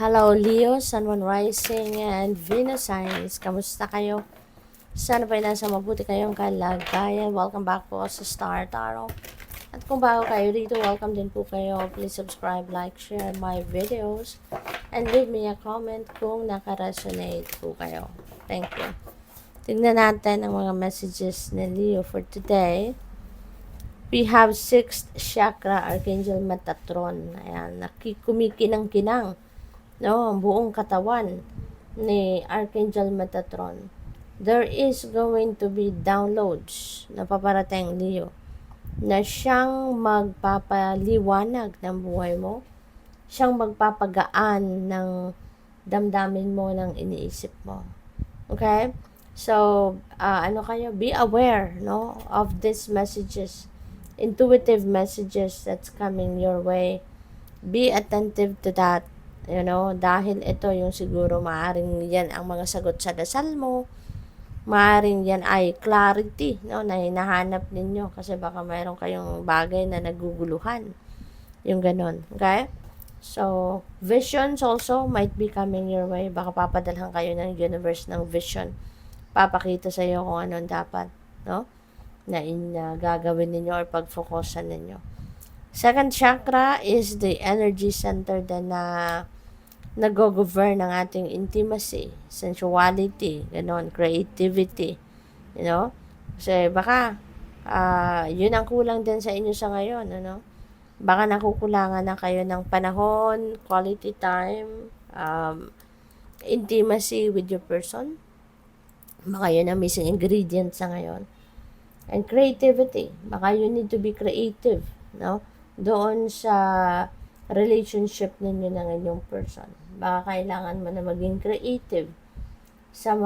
Hello Leo, Sun, Moon Rising, and Venus Signs. Kamusta kayo? Sana po nasa mabuti kayong kalagayan. Welcome back po sa Star Tarot. At kung bago kayo dito, welcome din po kayo. Please subscribe, like, share my videos, and leave me a comment kung naka-resonate po kayo. Thank you. Tignan natin ang mga messages ni Leo for today. We have 6th chakra, Archangel Metatron. Ayan, kumikinang-kinang, no, ang buong katawan ni Archangel Metatron. There is going to be downloads na paparating, Leo, na siyang magpapaliwanag ng buhay mo, siyang magpapagaan ng damdamin mo, ng iniisip mo. Okay? So, be aware, no, of these messages, intuitive messages that's coming your way. Be attentive to that, dahil ito yung siguro maaring yan ang mga sagot sa dasal mo, maaring yan ay clarity, no, na hinahanap ninyo kasi baka mayroon kayong bagay na naguguluhan, yung ganon, okay? So, visions also might be coming your way. Baka papadalhan kayo ng universe ng vision, papakita sa iyo kung anong dapat, no, na gagawin ninyo or pag-focusan ninyo. Second chakra is the energy center na nag-govern ng ating intimacy, sensuality, ganon, creativity, Kasi baka, yun ang kulang din sa inyo sa ngayon, Baka nakukulangan na kayo ng panahon, quality time, intimacy with your person. Baka yun ang missing ingredient sa ngayon. And creativity. Baka you need to be creative, no? Doon sa relationship ninyo ng inyong person. Baka kailangan mo na maging creative sa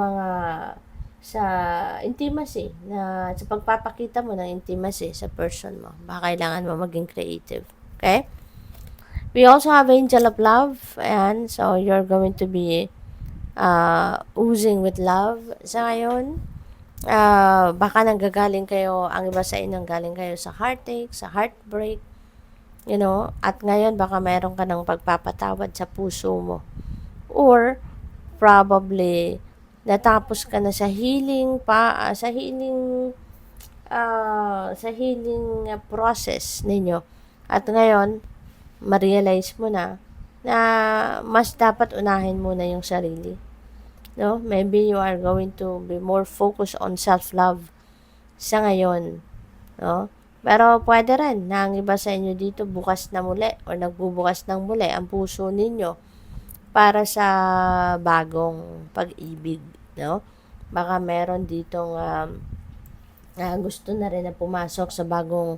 intimacy, na sa pagpapakita mo ng intimacy sa person mo. Baka kailangan mo maging creative. Okay? We also have Angel of Love, and so you're going to be oozing with love sa ngayon. Baka nanggagaling kayo, ang iba sa inyo galing kayo sa heartache, sa heartbreak, at ngayon baka mayroon ka ng pagpapatawad sa puso mo. Or probably natapos ka na sa healing process ninyo. At ngayon ma-realize mo na mas dapat unahin muna yung sarili. No? Maybe you are going to be more focused on self-love sa ngayon. No? Pero pwede rin na ang iba sa inyo dito bukas na muli o nagbubukas ng muli ang puso ninyo para sa bagong pag-ibig. No? Baka meron ditong gusto na rin na pumasok sa bagong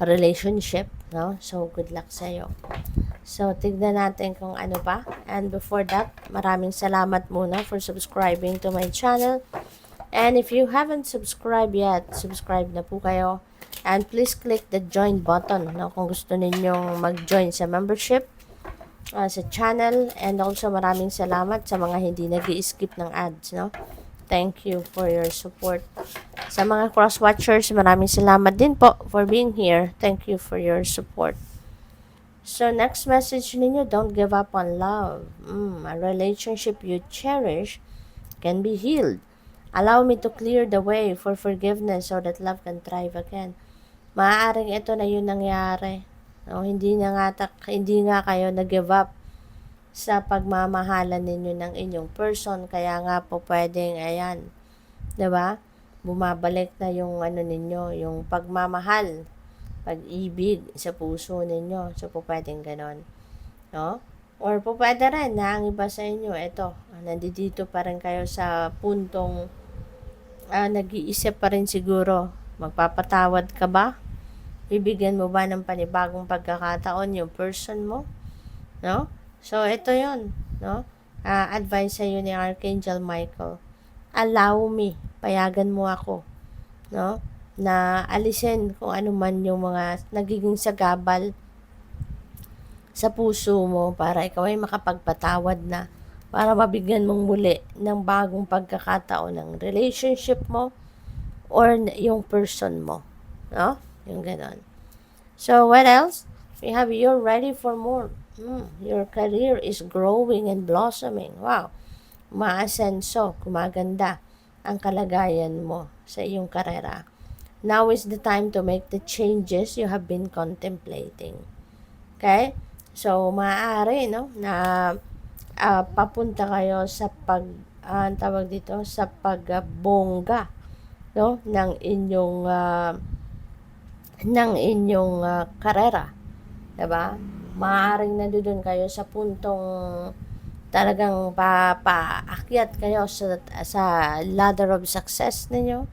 relationship. No? So, good luck sa'yo. So, tignan natin kung ano pa. And before that, maraming salamat muna for subscribing to my channel. And if you haven't subscribed yet, subscribe na po kayo. And please click the join button, no, kung gusto ninyong mag-join sa membership sa channel. And also, maraming salamat sa mga hindi nag-i-skip ng ads, no. Thank you for your support. Sa mga cross-watchers, maraming salamat din po for being here. Thank you for your support. So, next message ninyo, don't give up on love. A relationship you cherish can be healed. Allow me to clear the way for forgiveness so that love can thrive again. Maaaring ito na yun nangyari. No, hindi nga kayo nag-give up sa pagmamahalan ninyo ng inyong person. Kaya nga po pwedeng, ayan, diba? Bumabalik na yung ninyo, yung pagmamahal, pag-ibig sa puso ninyo. So, po pwedeng ganon. No? Or po pwede rin na ang iba sa inyo, nandito pa rin kayo sa puntong nag-iisip pa rin siguro. Magpapatawad ka ba? Bibigyan mo ba ng panibagong pagkakataon yung person mo? No? So, ito yon, no? Advice sa'yo ni Archangel Michael. Allow me, payagan mo ako, no? Na alisin kung ano man yung mga nagiging sagabal sa puso mo para ikaw ay makapagpatawad na, para mabigyan mong muli ng bagong pagkakataon ng relationship mo or yung person mo. No? Yung ganon. So, what else? We have you're ready for more. Your career is growing and blossoming. Wow. Maasenso, gumaganda ang kalagayan mo sa iyong karera. Now is the time to make the changes you have been contemplating. Okay? So, maaari, no, na papunta kayo sa tawag dito, sa pagbongga, no, ng inyong karera. Diba? Maaaring nandoon kayo sa puntong talagang paakyat kayo sa ladder of success ninyo.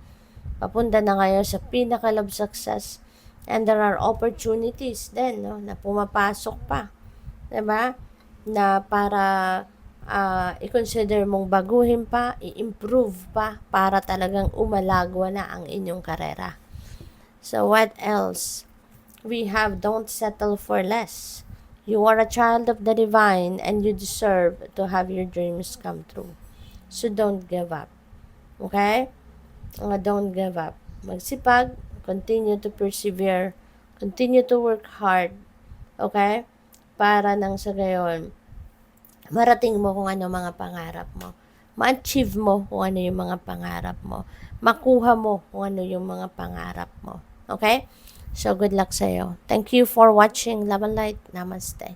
Papunta na kayo sa pinnacle of success. And there are opportunities din, no, na pumapasok pa. Diba? Na para i-consider mong baguhin pa, i-improve pa, para talagang umalagwa na ang inyong karera. So, what else? We have don't settle for less. You are a child of the divine and you deserve to have your dreams come true. So, don't give up. Okay? Don't give up. Magsipag, continue to persevere, continue to work hard. Okay? Para nang sa gayon, marating mo kung ano mga pangarap mo. Ma-achieve mo kung ano yung mga pangarap mo. Makuha mo kung ano yung mga pangarap mo. Okay? So, good luck sa'yo. Thank you for watching Love and Light. Namaste.